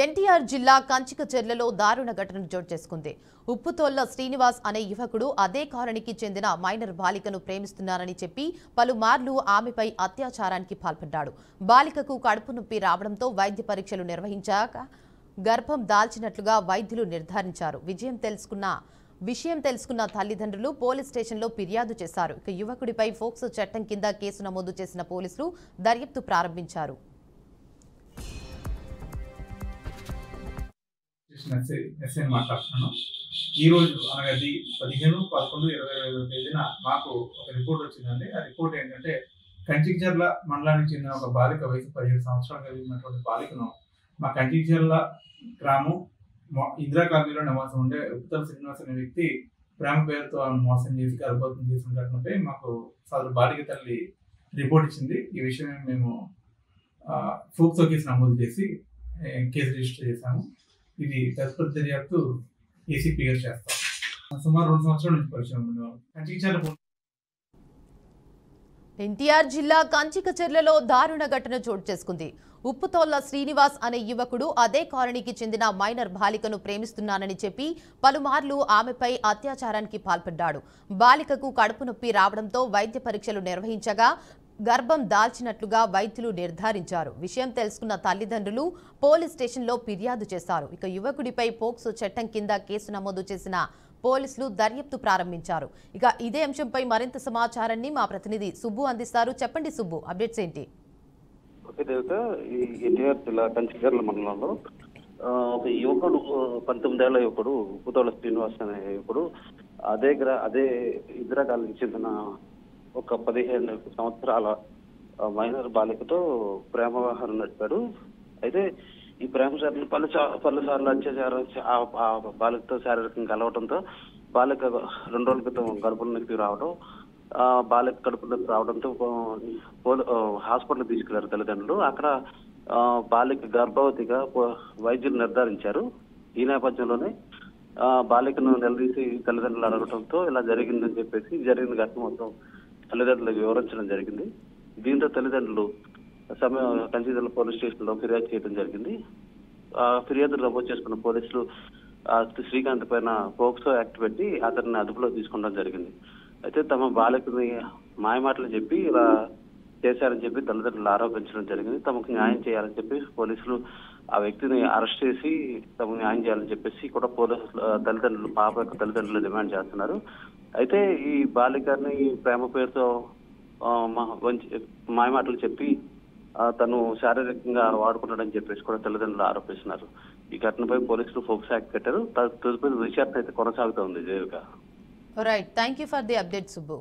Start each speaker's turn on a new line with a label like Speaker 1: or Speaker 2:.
Speaker 1: ఎన్టీఆర్ జిల్లా కంచికచెర్లలో దారుణ ఘటన చోటు చేసుకుంది. ఉప్పుతోళ్ల శ్రీనివాస్ అనే యువకుడు అదే కాలనీకి చెందిన మైనర్ బాలికను ప్రేమిస్తున్నారని చెప్పి పలుమార్లు ఆమెపై అత్యాచారానికి పాల్పడ్డాడు. బాలికకు కడుపు నొప్పి రావడంతో వైద్య పరీక్షలు నిర్వహించాక గర్భం దాల్చినట్లుగా వైద్యులు నిర్ధారించారు. విషయం తెలుసుకున్న తల్లిదండ్రులు పోలీస్ స్టేషన్లో ఫిర్యాదు చేశారు. ఇక యువకుడిపై ఫోక్సో చట్టం కింద కేసు నమోదు చేసిన పోలీసులు దర్యాప్తు ప్రారంభించారు.
Speaker 2: మాట్లాడుతున్నాను. ఈరోజు అనగా 15/11/2025 తేదీన మాకు ఒక రిపోర్ట్ వచ్చిందండి. ఆ రిపోర్ట్ ఏంటంటే కంచికచెర్ల మండలానికి చెందిన ఒక బాలిక వయసు 17 సంవత్సరాలు కలిగినటువంటి బాలికను మా కంచికచెర్ల గ్రామం ఇందిరా కాలనీలో నివాసం ఉండే ఉప్పుతోళ్ల శ్రీనివాస్ అనే వ్యక్తి ప్రేమ పేరుతో మోసం చేసి గర్భవతం చేసిన ఘటనపై మాకు సదరు బాలిక తల్లి రిపోర్ట్ ఇచ్చింది. ఈ విషయం మేము ఫోక్సో కేసు నమోదు చేసి కేసు రిజిస్టర్ చేశాము. ఇది తదుపరి దర్యాప్తు ఏసీపీ గారు చేస్తాం. సుమారు 2 సంవత్సరాల నుంచి పరిచయం ఉంది. కంచికచెర్ల
Speaker 1: ఎన్టీఆర్ జిల్లా కంచికచెర్లలో దారుణ ఘటన చోటు చేసుకుంది. ఉప్పుతోళ్ల శ్రీనివాస్ అనే యువకుడు అదే కాలనీకి చెందిన మైనర్ బాలికను ప్రేమిస్తున్నానని చెప్పి పలుమార్లు ఆమెపై అత్యాచారానికి పాల్పడ్డాడు. బాలికకు కడుపు నొప్పి రావడంతో వైద్య పరీక్షలు నిర్వహించగా గర్భం దాల్చినట్లుగా వైద్యులు నిర్ధారించారు. విషయం తెలుసుకున్న తల్లిదండ్రులు పోలీస్ స్టేషన్లో ఫిర్యాదు చేశారు. ఇక యువకుడిపై పోక్సో చట్టం కింద కేసు నమోదు చేసిన పోలీసులు దర్యాప్తు ప్రారంభించారు. ఇక ఇదే అంశంపై మరింత సమాచారాన్ని మా ప్రతినిధి సుబ్బు అందిస్తారు. చెప్పండి సుబ్బు, అప్డేట్స్ ఏంటి?
Speaker 3: ఈ ఎన్టీఆర్ జిల్లా కంచికచెర్ల మండలంలో ఒక యువకుడు 19 ఏళ్ల యువకుడు ఉప్పుతోళ్ల శ్రీనివాస్ అనే యువకుడు అదే ఇందిరా కాలనీకి చెందిన ఒక 15 సంవత్సరాల మైనర్ బాలికతో ప్రేమ వ్యవహారం నడిపాడు. అయితే ఈ ప్రేమ పలుసార్లు అత్యాచారం ఆ బాలికతో శారీరకంగా కలవడంతో బాలిక 2 రోజుల క్రితం కడుపులో నొప్పి రావడం, బాలిక కడుపులో నొప్పి రావడంతో హాస్పిటల్ తీసుకెళ్లారు తల్లిదండ్రులు. అక్కడ బాలిక గర్భవతిగా వైద్యులు నిర్ధారించారు. ఈ నేపథ్యంలోనే బాలికను నిలదీసి తల్లిదండ్రులు అడగడంతో ఇలా జరిగిందని చెప్పేసి జరిగిన ఘటన మొత్తం తల్లిదండ్రులకు వివరించడం జరిగింది. దీంతో తల్లిదండ్రులు కంచికచెర్ల పోలీస్ స్టేషన్ లో ఫిర్యాదు చేయడం జరిగింది. ఫిర్యాదు నమోదు చేసుకున్న పోలీసులు శ్రీకాంత్ పైన పోక్సో యాక్ట్ పెట్టి అతన్ని అదుపులో తీసుకోవడం జరిగింది. అయితే తమ బాలికని మాయమాటలు చెప్పి ఇలా చేశారని చెప్పి తల్లిదండ్రులు ఆరోపించడం జరిగింది. తమకు న్యాయం చేయాలని చెప్పి పోలీసులు ఆ వ్యక్తిని అరెస్ట్ చేసి తమకు న్యాయం చేయాలని చెప్పేసి కూడా పోలీసులు పాప యొక్క తల్లిదండ్రులు డిమాండ్ చేస్తున్నారు. అయితే ఈ బాలికని ప్రేమ పేరుతో మాయమాటలు చెప్పి తను శారీరకంగా వాడుకుంటాడని చెప్పేసి కూడా తల్లిదండ్రులు ఆరోపిస్తున్నారు. ఈ ఘటనపై పోలీసులు ఫోక్సో యాక్ట్ పెట్టారు. తదుపరి విచారణ అయితే కొనసాగుతూ ఉంది.
Speaker 1: Right, thank you for the update Subbu.